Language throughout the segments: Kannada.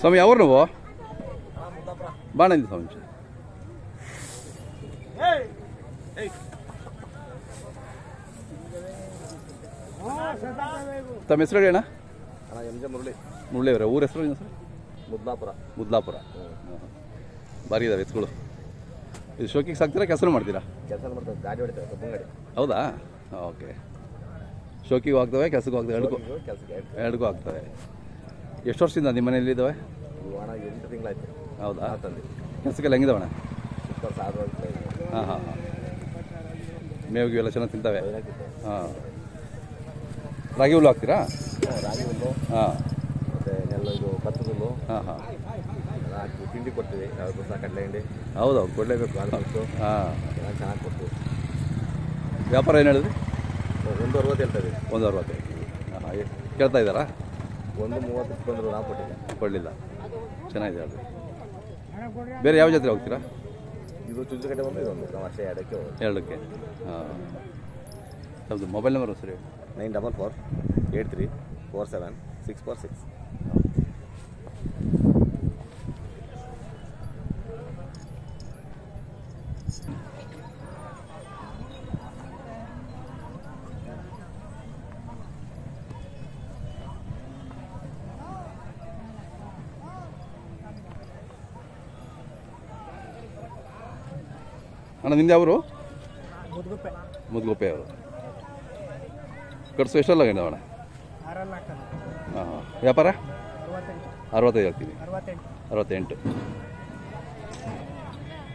ಸ್ವಾಮಿ ಅವರು నువ్వు ಬಾಣಂದಿ ಸ್ವಾಮಿ ತಮ್ಮ ಹೆಸರು ಹೇಳಿ ಅಣ್ಣ ಮುರಳಿ ಅವರ ಊರ ಹೆಸರು ಸರ್ ಮುದ್ಲಾಪುರ ಭಾರಿ ಇದಾವೆ ಎತ್ಗಳು ಇದು ಶೋಕಿಗೆ ಸಾಕ್ತೀರಾ ಕೆಲಸ ಮಾಡ್ತೀರಾ ಹೌದಾ ಓಕೆ ಶೋಕಿಗೂ ಆಗ್ತವೆ ಕೆಲಸಕ್ಕೂ ಆಗ್ತವೆ ಎರಡಕ್ಕೂ ಆಗ್ತವೆ ಎಷ್ಟು ವರ್ಷದಿಂದ ನಿಮ್ಮ ಮನೆಯಲ್ಲಿ ಇದ್ದಾವೆ ಹೌದಾ ಕೆಲಸಕ್ಕೆಲ್ಲ ಹೆಂಗಿದಾವಣ್ಣ ಹಾಂ ಹಾಂ ಹಾಂ ಮೇವಿಗೆ ಎಲ್ಲ ಚೆನ್ನಾಗಿ ತಿಂತವೆ ಹಾಂ ರಾಗಿ ಹುಲ್ಲು ಹಾಕ್ತೀರಾ ಹಾಂ ಮತ್ತು ಇದು ಭತ್ತದ ಹುಲ್ಲು ಹಾಂ ಹಾಂ ಹಾಕಿ ತಿಂಡಿ ಕೊಡ್ತೀವಿ ಯಾವುದು ಕಡಲೆ ಹಿಂಡಿ ಹೌದೌದು ಕೊಡಲೇಬೇಕು ಹಾಂ ಚೆನ್ನಾಗಿ ಕೊಡ್ತೀವಿ ವ್ಯಾಪಾರ ಏನು ಹೇಳಿದ್ರಿ 160 ಹೇಳ್ತೀವಿ 160 ಹಾಂ ಕೇಳ್ತಾ ಇದ್ದಾರಾ 130 ಬಂದರು ನಾವು ಕೊಡಲಿಲ್ಲ ಚೆನ್ನಾಗಿದೆ ಅದು ಬೇರೆ ಯಾವ ಜಾತ್ರೆ ಹೋಗ್ತೀರಾ ಇದು ಚುಂಚುಕಟ್ಟೆ ಬಂದು ಇದೊಂದು ನಾವು ಅಷ್ಟೇ ಎರಡಕ್ಕೆ ಹಾಂ ಹೌದು ಮೊಬೈಲ್ ನಂಬರ್ ಸರಿ 9448347646 ಅಣ್ಣ ನಿಂದು ಯಾವರು ಮುದ್ಗುಪ್ಪೆ ಅವರು ಕಟ್ಸು ಎಷ್ಟೆಲ್ಲ ಅಣ್ಣ ಹಾಂ ವ್ಯಾಪಾರ 65 ಹೇಳ್ತೀನಿ 68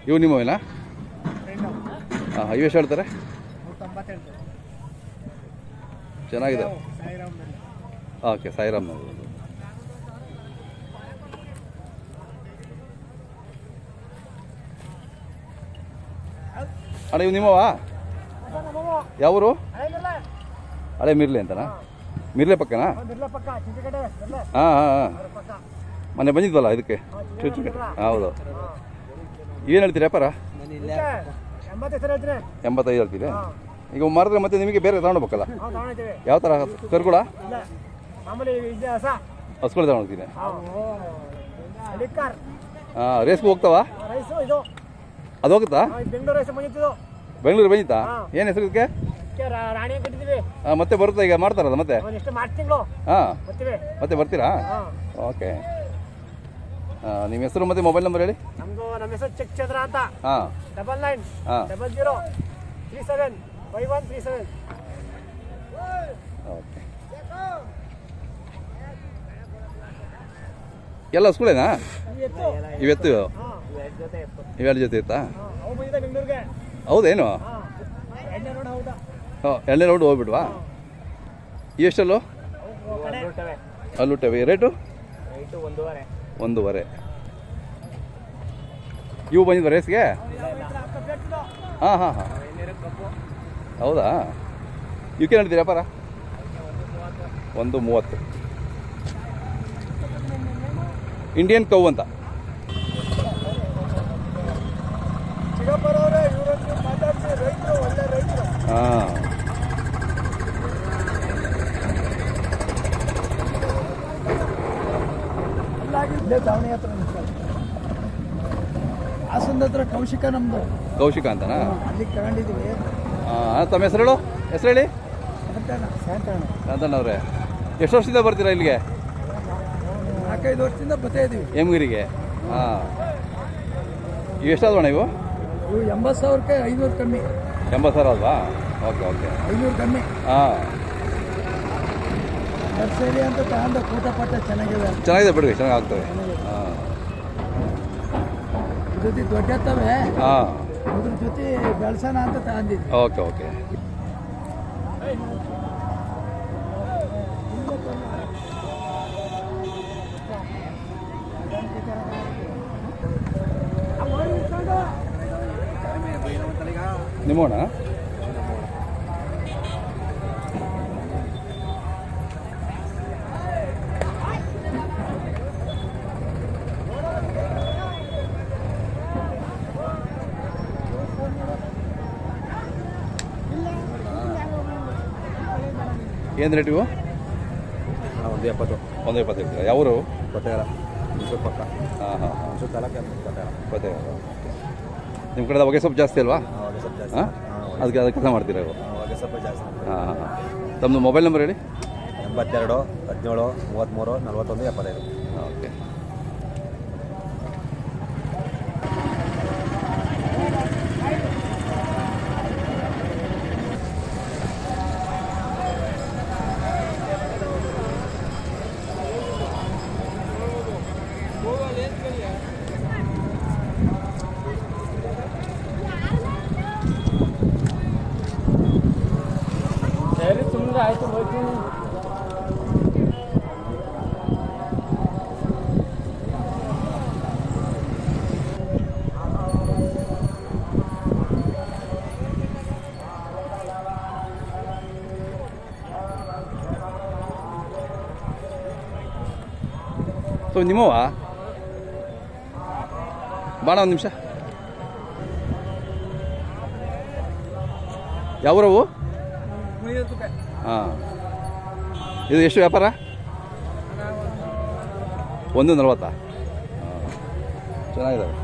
ಇವು ನಿಮ್ಮವೇನಾ ಹಾಂ ಇವು ಎಷ್ಟು ಹೇಳ್ತಾರೆ ಚೆನ್ನಾಗಿದೆ ಓಕೆ ಸಾಯಿರಾಮ್ ಅಣ್ಣ ಇವು ನಿಮ್ಮವಾ ಯಾವರು ಹಳೆ ಮಿರ್ಲೆ ಅಂತನಾ ಮಿರ್ಲೆ ಪಕ್ಕನಾ ಹಾಂ ಹಾಂ ಹಾಂ ಮೊನ್ನೆ ಬಂದಿದ್ವಲ್ಲ ಇದಕ್ಕೆ ಹೌದು ಏನು ಹೇಳ್ತೀರಿ ವ್ಯಾಪಾರ 85 ಹೇಳ್ತೀರಿ ಈಗ ಮಾರಿದ್ರೆ ಮತ್ತೆ ನಿಮಗೆ ಬೇರೆ ತಗೊಂಡ್ಬೇಕಲ್ಲ ಯಾವ ಥರ ಕರ್ಕೊಳ ಹಸ್ಗಳು ತಗೊಂಡೋಗ್ತೀನಿ ಹಾಂ ರೇಸ್ಗೂ ಹೋಗ್ತಾವ ಅದು ಹೋಗುತ್ತಾ ಬೆಂಗಳೂರು ಬಂದಿತ್ತಾ ಏನು ಹೆಸರು ಇದಕ್ಕೆ ಹಾಂ ಮತ್ತೆ ಬರುತ್ತಾ ಈಗ ಮಾಡ್ತಾರಲ್ಲ ಮತ್ತೆ ಹಾಂ ಮತ್ತೆ ಬರ್ತೀರಾ ಓಕೆ ನಿಮ್ಮ ಹೆಸರು ಮತ್ತೆ ಮೊಬೈಲ್ ನಂಬರ್ ಹೇಳಿ ನಮ್ಮ ಹೆಸರು ಚಕ್ಚಂದ್ರ ಅಂತ ಹಾಂ 9900375137 ಓಕೆ ಎಲ್ಲ ಸ್ಕೂಲೇನಾ ಇವತ್ತು ಇವೆರಡು ಜೊತೆ ಇತ್ತಾ ಹೌದೇನು ಹಾಂ 2ನೇ ರೌಂಡ್ ಹೋಗ್ಬಿಟ್ವಾ ಎಷ್ಟಲ್ಲೋ ಅಲ್ಲುಟ್ಟವೆ ರೇಟು 1.5 ಇವು ಬಂದಿದ್ವ ರೇಸ್ಗೆ ಹಾಂ ಹಾಂ ಹಾಂ ಹೌದಾ ಇವಕ್ಕೆ ನಡೀತೀರಿ ವ್ಯಾಪಾರ 1.30 ಇಂಡಿಯನ್ ಕೌ ಅಂತ ಹಾಂ ಹಾಸನದ ಹತ್ರ ಕೌಶಿಕ ನಮ್ದು ಕೌಶಿಕ ಅಂತನಾ ಅಲ್ಲಿ ತಗೊಂಡಿದ್ದೀವಿ ಹಾಂ ತಮ್ಮ ಹೆಸರು ಹೇಳಿ ಶಾಂತಣ್ಣವ್ರೆ ಎಷ್ಟು ವರ್ಷದಿಂದ ಬರ್ತೀರಾ ಇಲ್ಲಿಗೆ 4-5 ವರ್ಷದಿಂದ ಬರ್ತಾ ಇದ್ದೀವಿ ಹೇಮಗಿರಿಗೆ ಹಾಂ ಇವು ಎಷ್ಟಾದವಣ್ಣ ಇವು 80,000ಕ್ಕೆ 500 ಕಮ್ಮಿ 80,000 ಅಲ್ವಾ ಓಕೆ ಓಕೆ 500 ಕಮ್ಮಿ ಹಾಂ ನರ್ಸರಿ ಅಂತ ತಗೊಂಡ ಕೂಟಪಟ್ಟ ಚೆನ್ನಾಗಿದೆ ಬಿಡಿ ಚೆನ್ನಾಗಿ ಆಗ್ತವೆ ಹಾಂ ಜೊತೆ ದೊಡ್ಡತ್ತವೆ ಹಾಂ ಅದ್ರ ಜೊತೆ ಬೆಳ್ಸೋಣ ಅಂತ ತಗೊಂಡಿದ್ವಿ ಓಕೆ ಓಕೆ ನಿಮ್ಮೋಣ ಏನು ರೇಟ್ ಇವು? 170. 170 ಯಾವರು? ಕೊಟ್ಟೆಗಾರ. ಮೈಸೂರು ಪಕ್ಕ. ಹಾಂ ಹಾಂ ಮೈಸೂರು ತಾಲೂಕು ಗೊತ್ತೇ. ನಿಮ್ಮ ಕಡೆ ಹೊಗೆ ಸೊಪ್ಪು ಜಾಸ್ತಿ ಅಲ್ವಾ? ಹೊಗೆ ಸೊಪ್ಪು ಜಾಸ್ತಿ. ಹಾಂ, ಅದಕ್ಕೆ ಕೆಲಸ ಮಾಡ್ತೀರಾ ಇವು? ಹೊಗೆ ಸೊಪ್ಪು ಜಾಸ್ತಿ. ಹಾಂ ಹಾಂ ಹಾಂ. ತಮ್ಮದು ಮೊಬೈಲ್ ನಂಬರ್ ಹೇಳಿ. 82 17 33 41 75. ಓಕೆ. ಸರಿ ಸುಮ್ಮನೆ ಆಯ್ತು ಹೋಗ್ತೀನಿ. ಸೊ ನಿಮ್ಮವಾ ಬಾಣ ಒಂದು ನಿಮಿಷ. ಯಾವೂರವು? ಹಾಂ. ಇದು ಎಷ್ಟು ವ್ಯಾಪಾರ? 140. ಹಾಂ, ಚೆನ್ನಾಗಿದ್ದಾವೆ.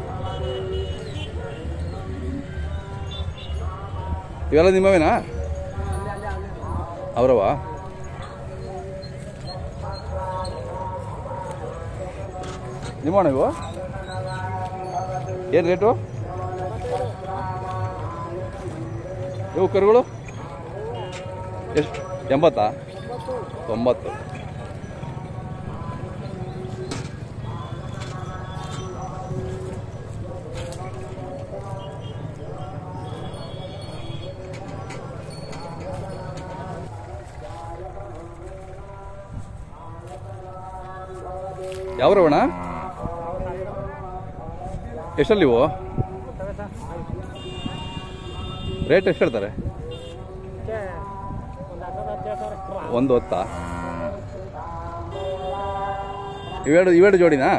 ಇವೆಲ್ಲ ನಿಮ್ಮವೇನಾ? ಅವರವಾ? ನಿಮ್ಮಣ್ಣ ಇವು ಏನು ರೇಟು? ಇವು ಕರುಗಳು ಎಷ್ಟು? 80? 90. ಯಾವ್ರವಣ? ಎಷ್ಟಲ್ಲಿ ಇವು ರೇಟ್ ಎಷ್ಟು ಹೇಳ್ತಾರೆ? 110. ಇವೆರಡು ಜೋಡಿನಾ?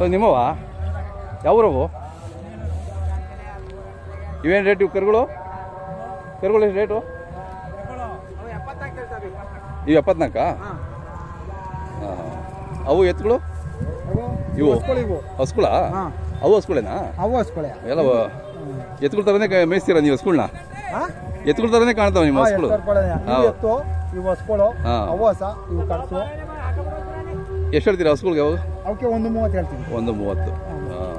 ಸೊ ನಿಮ್ಮವಾ? ಯಾವೂರವು? ಇವೇನು ರೇಟ್ ಇವು ಕರುಗಳು? ಎಷ್ಟು ರೇಟು? ಇವು 74? ಹಾಂ. ಅವು ಎತ್ತುಗಳು? ಇವು ಹಸ್ಕುಳ? ಅವು ಹಸ್ಕುಳೇನಾ? ಅವು ಹಸ್ಕೊಳೆ ಎಲ್ಲ ಎತ್ತುಗಳ ಥರನೇ ಮೇಯಿಸ್ತೀರಾ ನೀವು ಹಸ್ಕುಳನ್ನ? ಎತ್ತುಗಳ ಥರನೇ ಕಾಣ್ತಾವೆ ನಿಮ್ಮ ಹಸ್ಕುಳು? ಎತ್ತು ಇವು ಹಸ್ಕೊಳು, ಅವು ಹೊಸ, ಇವು ಕಟ್ಸು. ಎಷ್ಟು ಹೇಳ್ತೀರಾ ಹಸ್ಕುಳಿಗೆ? ಅವು ಅವಕ್ಕೆ 130 ಹೇಳ್ತೀವಿ. 130. ಹಾಂ.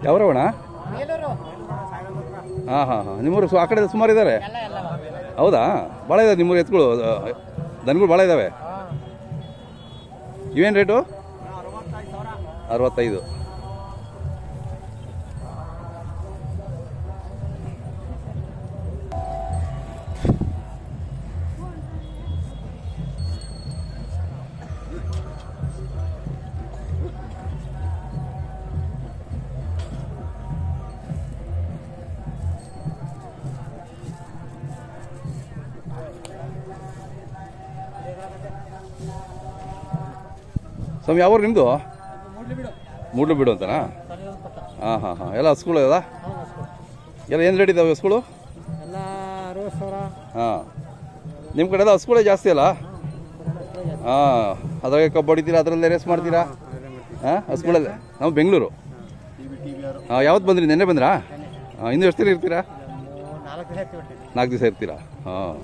ಯಾವ್ರವಣ? ಹಾಂ ಹಾಂ ಹಾಂ. ನಿಮ್ಮೂರು ಆ ಕಡೆ ಸುಮಾರು ಇದ್ದಾರೆ? ಹೌದಾ? ಭಾಳ ಇದಾವೆ ನಿಮ್ಮೂರು ಎತ್ತುಗಳು, ದನಗಳು ಭಾಳ ಇದ್ದಾವೆ. ಇವೇನು ರೇಟು? 65. ಸ್ವಾಮಿ ಯಾವ್ರು ನಿಮ್ಮದು? ಮೂಡ್ಲು ಬಿಡು ಅಂತನಾ? ಹಾಂ ಹಾಂ ಹಾಂ. ಎಲ್ಲ ಹಸ್ಗಳು ಅದ? ಎಲ್ಲ ಏನು ರೇಟ್ ಇದ್ದಾವೆ ಹಸ್ಗಳು? ಹಾಂ. ನಿಮ್ಮ ಕಡೆ ಎಲ್ಲ ಹಸ್ಗಳೇ ಜಾಸ್ತಿ ಅಲ್ಲ? ಹಾಂ. ಅದ್ರಾಗೆ ಕಬ್ಬು ಹೊಡಿತೀರಾ, ಅದರಲ್ಲೇ ರೇಸ್ ಮಾಡ್ತೀರಾ? ಹಾಂ ಹಸುಗಳಲ್ಲ ನಾವು ಬೆಂಗಳೂರು. ಹಾಂ ಯಾವತ್ತು ಬಂದ್ರಿ? ನೆನ್ನೆ ಬಂದ್ರಾ? ಹಾಂ ಇನ್ನೂ ಎಷ್ಟು ದಿನ ಇರ್ತೀರಾ? 4 ದಿವಸ ಇರ್ತೀರಾ? ಹಾಂ